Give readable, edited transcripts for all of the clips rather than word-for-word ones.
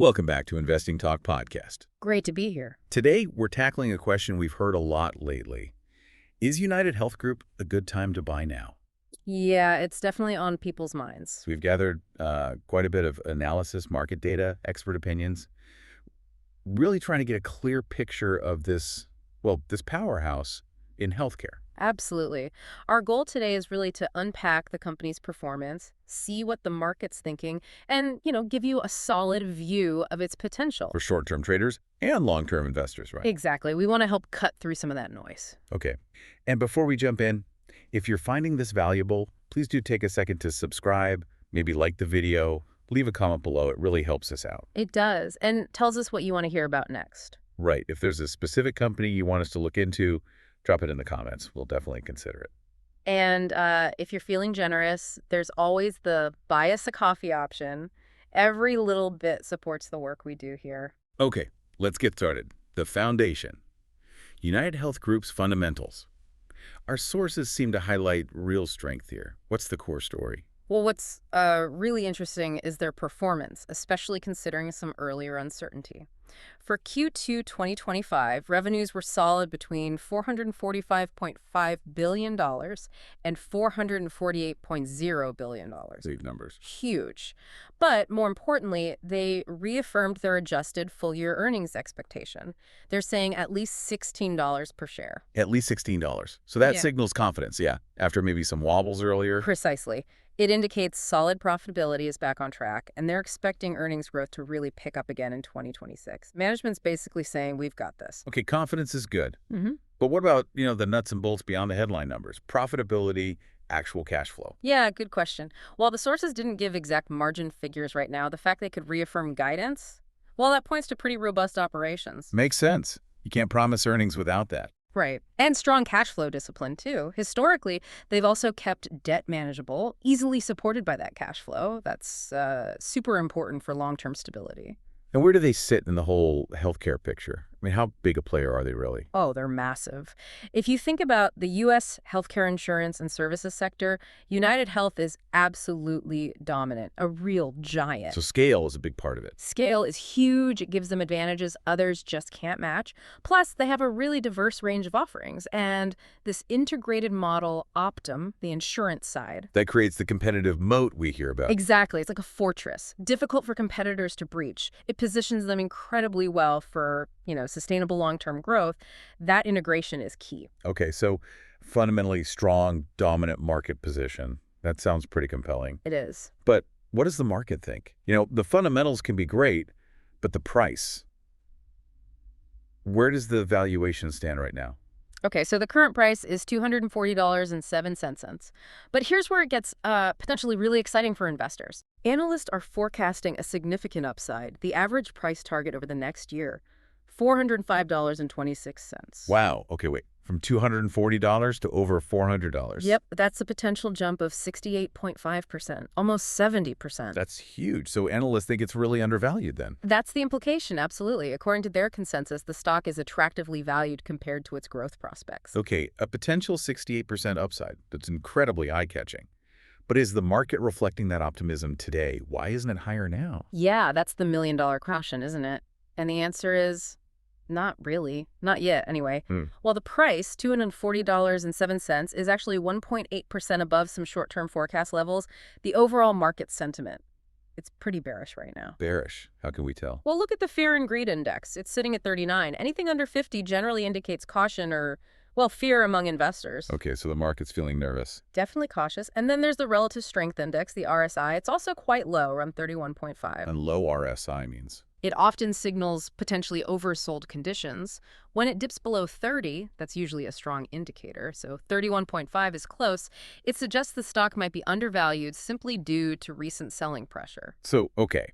Welcome back to Investing Talk Podcast. Great to be here. Today, we're tackling a question we've heard a lot lately. Is UnitedHealth Group a good time to buy now? Yeah, it's definitely on people's minds. So we've gathered quite a bit of analysis, market data, expert opinions, really trying to get a clear picture of this powerhouse in healthcare. Absolutely. Our goal today is really to unpack the company's performance, see what the market's thinking, and, give you a solid view of its potential. For short-term traders and long-term investors, right? Exactly. We want to help cut through some of that noise. Okay. And before we jump in, if you're finding this valuable, please do take a second to subscribe, maybe like the video, leave a comment below. It really helps us out. It does, and tells us what you want to hear about next. Right. If there's a specific company you want us to look into, drop it in the comments. We'll definitely consider it. And if you're feeling generous, there's always the buy us a coffee option. Every little bit supports the work we do here. Okay, let's get started. The foundation. UnitedHealth Group's fundamentals. Our sources seem to highlight real strength here. What's the core story? Well, what's really interesting is their performance, especially considering some earlier uncertainty. For Q2 2025, revenues were solid between $445.5 billion and $448.0 billion. Big numbers. Huge. But more importantly, they reaffirmed their adjusted full-year earnings expectation. They're saying at least $16 per share. At least $16. So that signals confidence, yeah, after maybe some wobbles earlier. Precisely. It indicates solid profitability is back on track, and they're expecting earnings growth to really pick up again in 2026. Management's basically saying, we've got this. Okay, confidence is good. Mm-hmm. But what about, the nuts and bolts beyond the headline numbers? Profitability, actual cash flow. Yeah, good question. While the sources didn't give exact margin figures right now, the fact they could reaffirm guidance, well, that points to pretty robust operations. Makes sense. You can't promise earnings without that. Right. And strong cash flow discipline, too. Historically, they've also kept debt manageable, easily supported by that cash flow. That's super important for long-term stability. And where do they sit in the whole healthcare picture? I mean, how big a player are they really? Oh, they're massive. If you think about the U.S. healthcare insurance and services sector, UnitedHealth is absolutely dominant, a real giant. So scale is a big part of it. Scale is huge. It gives them advantages others just can't match. Plus, they have a really diverse range of offerings. And this integrated model, Optum, the insurance side. That creates the competitive moat we hear about. Exactly. It's like a fortress, difficult for competitors to breach. It positions them incredibly well for, sustainable long-term growth. That integration is key. Okay, so fundamentally strong, dominant market position. That sounds pretty compelling. It is. But what does the market think? The fundamentals can be great, but the price, where does the valuation stand right now? Okay, so the current price is $240.07. But here's where it gets potentially really exciting for investors. Analysts are forecasting a significant upside. The average price target over the next year, $405.26. Wow. Okay, wait. From $240 to over $400. Yep, that's a potential jump of 68.5%, almost 70%. That's huge. So analysts think it's really undervalued then. That's the implication, absolutely. According to their consensus, the stock is attractively valued compared to its growth prospects. Okay, a potential 68% upside. That's incredibly eye-catching. But is the market reflecting that optimism today? Why isn't it higher now? Yeah, that's the million-dollar question, isn't it? And the answer is not really. Not yet, anyway. While the price, $240.07, is actually 1.8% above some short-term forecast levels, the overall market sentiment, it's pretty bearish right now. Bearish? How can we tell? Well, look at the Fear and Greed Index. It's sitting at 39. Anything under 50 generally indicates caution or, fear among investors. Okay, so the market's feeling nervous. Definitely cautious. And then there's the Relative Strength Index, the RSI. It's also quite low, around 31.5. And low RSI means? It often signals potentially oversold conditions. When it dips below 30, that's usually a strong indicator, so 31.5 is close, it suggests the stock might be undervalued simply due to recent selling pressure. So, okay,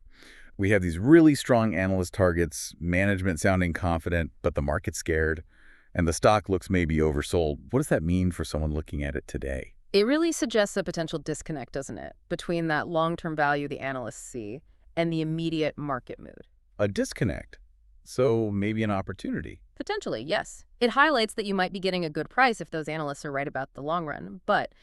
we have these really strong analyst targets, management sounding confident, but the market's scared, and the stock looks maybe oversold. What does that mean for someone looking at it today? It really suggests a potential disconnect, doesn't it, between that long-term value the analysts see and the immediate market mood. A disconnect. So maybe an opportunity. Potentially, yes. It highlights that you might be getting a good price if those analysts are right about the long run. But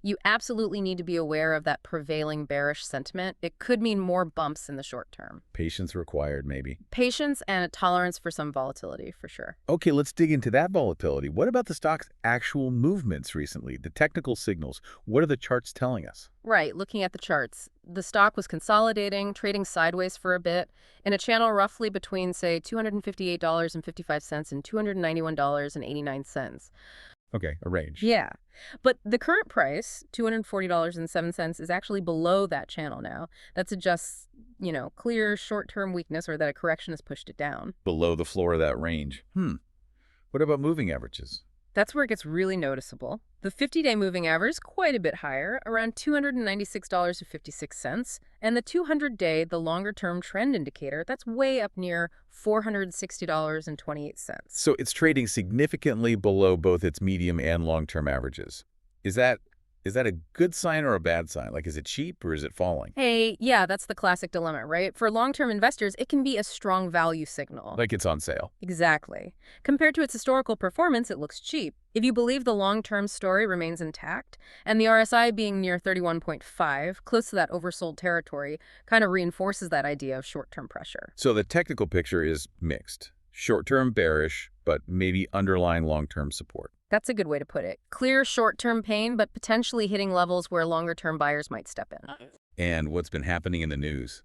You absolutely need to be aware of that prevailing bearish sentiment. It could mean more bumps in the short term. Patience required, maybe. Patience and a tolerance for some volatility, for sure. Okay, let's dig into that volatility. What about the stock's actual movements recently? The technical signals. What are the charts telling us? Right, looking at the charts, the stock was consolidating, trading sideways for a bit, in a channel roughly between, say, $258.55 and $291.89. Okay, a range. Yeah. But the current price, $240.07, is actually below that channel now. That suggests, clear short-term weakness or that a correction has pushed it down. Below the floor of that range. What about moving averages? That's where it gets really noticeable. The 50-day moving average is quite a bit higher, around $296.56, and the 200-day, the longer-term trend indicator, that's way up near $460.28. So it's trading significantly below both its medium and long-term averages. Is that a good sign or a bad sign? Like, is it cheap or is it falling? Hey, yeah, that's the classic dilemma, right? For long-term investors, it can be a strong value signal. Like it's on sale. Exactly. Compared to its historical performance, it looks cheap. If you believe the long-term story remains intact, and the RSI being near 31.5, close to that oversold territory, kind of reinforces that idea of short-term pressure. So the technical picture is mixed. Short-term bearish, but maybe underlying long-term support. That's a good way to put it. Clear short-term pain, but potentially hitting levels where longer-term buyers might step in. And what's been happening in the news?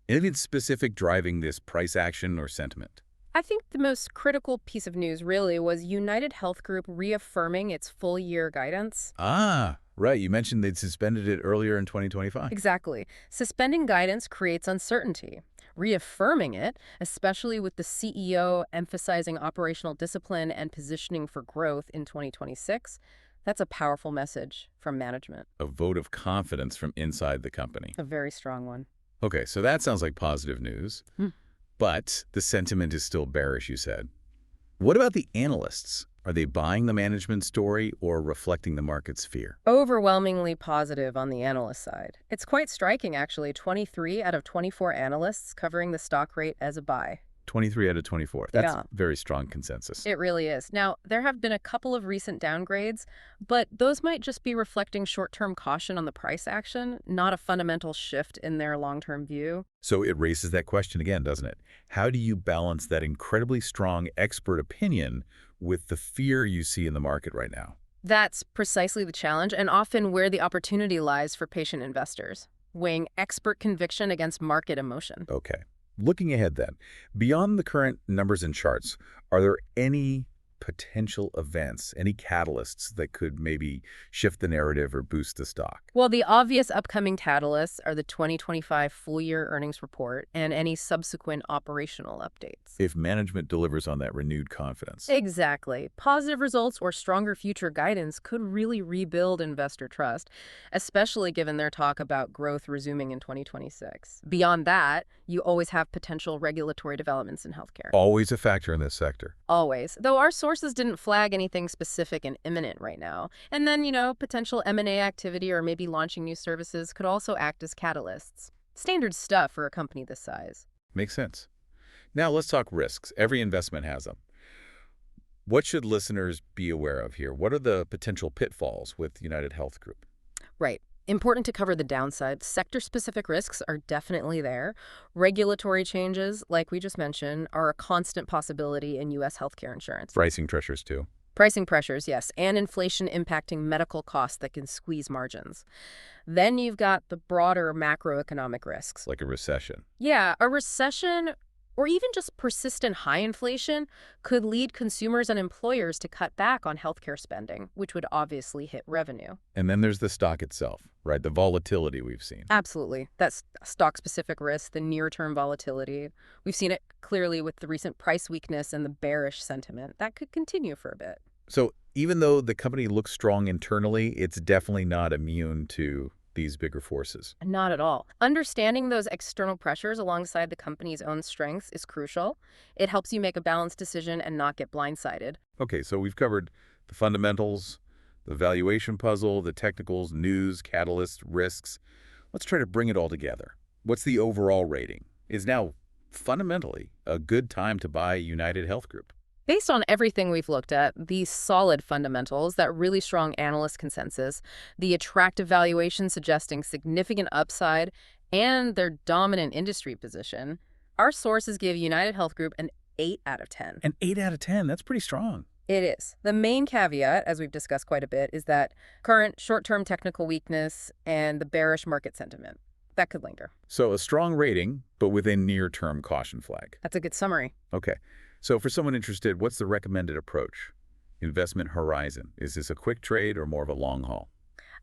Anything specific driving this price action or sentiment? I think the most critical piece of news really was UnitedHealth Group reaffirming its full-year guidance. Ah, right. You mentioned they'd suspended it earlier in 2025. Exactly. Suspending guidance creates uncertainty. Reaffirming it, especially with the CEO emphasizing operational discipline and positioning for growth in 2026, that's a powerful message from management. A vote of confidence from inside the company. A very strong one. Okay, so that sounds like positive news. But the sentiment is still bearish, you said. What about the analysts? Are they buying the management story or reflecting the market's fear? Overwhelmingly positive on the analyst side. It's quite striking, actually. 23 out of 24 analysts covering the stock rate as a buy. 23 out of 24. That's Yeah. very strong consensus. It really is. Now, there have been a couple of recent downgrades, but those might just be reflecting short-term caution on the price action, not a fundamental shift in their long-term view. So it raises that question again, doesn't it? How do you balance that incredibly strong expert opinion with the fear you see in the market right now? That's precisely the challenge, and often where the opportunity lies for patient investors, weighing expert conviction against market emotion. Okay. Looking ahead then, beyond the current numbers and charts, are there any potential events, any catalysts that could maybe shift the narrative or boost the stock? Well, the obvious upcoming catalysts are the 2025 full-year earnings report and any subsequent operational updates. If management delivers on that renewed confidence. Exactly. Positive results or stronger future guidance could really rebuild investor trust, especially given their talk about growth resuming in 2026. Beyond that, you always have potential regulatory developments in healthcare. Always a factor in this sector. Always. Though our sources didn't flag anything specific and imminent right now. And then, potential M&A activity or maybe launching new services could also act as catalysts. Standard stuff for a company this size. Makes sense. Now let's talk risks. Every investment has them. What should listeners be aware of here? What are the potential pitfalls with UnitedHealth Group? Right. Important to cover the downside. Sector-specific risks are definitely there. Regulatory changes, like we just mentioned, are a constant possibility in U.S. healthcare insurance. Pricing pressures too. Pricing pressures, yes, and inflation impacting medical costs that can squeeze margins. Then you've got the broader macroeconomic risks. Like a recession. Yeah, a recession or even just persistent high inflation could lead consumers and employers to cut back on healthcare spending, which would obviously hit revenue. And then there's the stock itself, right? The volatility we've seen. Absolutely. That's stock-specific risk, the near-term volatility. We've seen it clearly with the recent price weakness and the bearish sentiment. That could continue for a bit. So even though the company looks strong internally, it's definitely not immune to these bigger forces. Not at all. Understanding those external pressures alongside the company's own strengths is crucial. It helps you make a balanced decision and not get blindsided. Okay, so we've covered the fundamentals, the valuation puzzle, the technicals, news, catalysts, risks. Let's try to bring it all together. What's the overall rating? Is now fundamentally a good time to buy UnitedHealth Group? Based on everything we've looked at, these solid fundamentals, that really strong analyst consensus, the attractive valuation suggesting significant upside, and their dominant industry position, our sources give UnitedHealth Group an 8 out of 10. An 8 out of 10, that's pretty strong. It is. The main caveat, as we've discussed quite a bit, is that current short-term technical weakness and the bearish market sentiment. That could linger. So a strong rating, but with a near-term caution flag. That's a good summary. Okay. So for someone interested, what's the recommended approach? Investment horizon. Is this a quick trade or more of a long haul?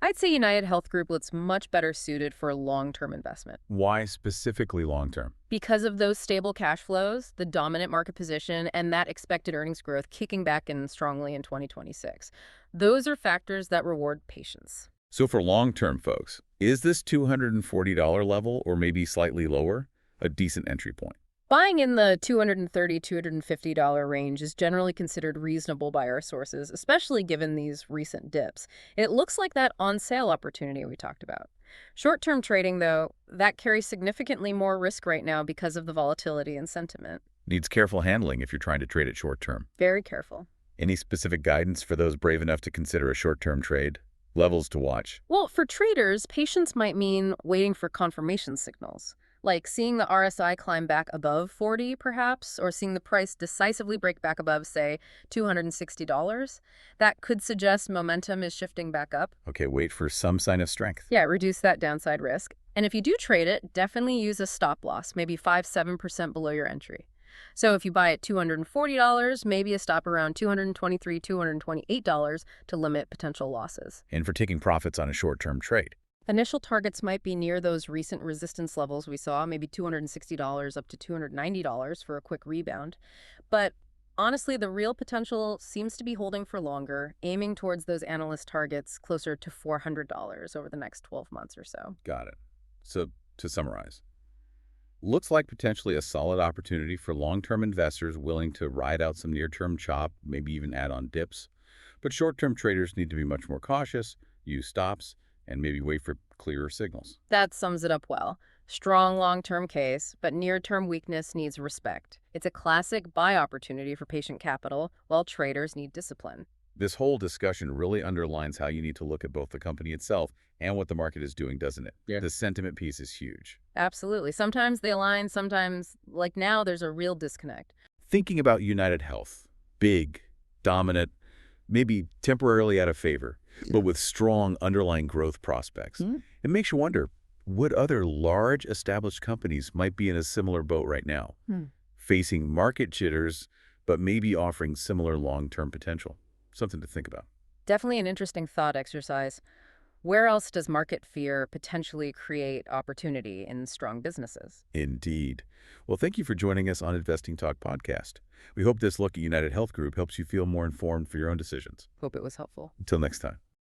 I'd say UnitedHealth Group looks much better suited for long-term investment. Why specifically long-term? Because of those stable cash flows, the dominant market position, and that expected earnings growth kicking back in strongly in 2026. Those are factors that reward patience. So for long-term folks, is this $240 level or maybe slightly lower a decent entry point? Buying in the $230, $250 range is generally considered reasonable by our sources, especially given these recent dips. It looks like that on-sale opportunity we talked about. Short-term trading, though, that carries significantly more risk right now because of the volatility and sentiment. Needs careful handling if you're trying to trade it short-term. Very careful. Any specific guidance for those brave enough to consider a short-term trade? Levels to watch? Well, for traders, patience might mean waiting for confirmation signals. Like seeing the RSI climb back above 40, perhaps, or seeing the price decisively break back above, say, $260. That could suggest momentum is shifting back up. Okay, wait for some sign of strength. Yeah, reduce that downside risk. And if you do trade it, definitely use a stop loss, maybe 5–7% below your entry. So if you buy at $240, maybe a stop around $223, $228 to limit potential losses. And for taking profits on a short-term trade. Initial targets might be near those recent resistance levels we saw, maybe $260 up to $290 for a quick rebound. But honestly, the real potential seems to be holding for longer, aiming towards those analyst targets closer to $400 over the next 12 months or so. Got it. So to summarize, looks like potentially a solid opportunity for long-term investors willing to ride out some near-term chop, maybe even add on dips. But short-term traders need to be much more cautious, use stops, and maybe wait for clearer signals. That sums it up well. Strong long-term case, but near-term weakness needs respect. It's a classic buy opportunity for patient capital, while traders need discipline. This whole discussion really underlines how you need to look at both the company itself and what the market is doing, doesn't it? Yeah. The sentiment piece is huge. Absolutely. Sometimes they align, sometimes, like now, there's a real disconnect. Thinking about UnitedHealth, big, dominant, maybe temporarily out of favor, but with strong underlying growth prospects. It makes you wonder, what other large established companies might be in a similar boat right now, facing market jitters, but maybe offering similar long-term potential? Something to think about. Definitely an interesting thought exercise. Where else does market fear potentially create opportunity in strong businesses? Indeed. Well, thank you for joining us on Investing Talk podcast. We hope this look at UnitedHealth Group helps you feel more informed for your own decisions. Hope it was helpful. Until next time.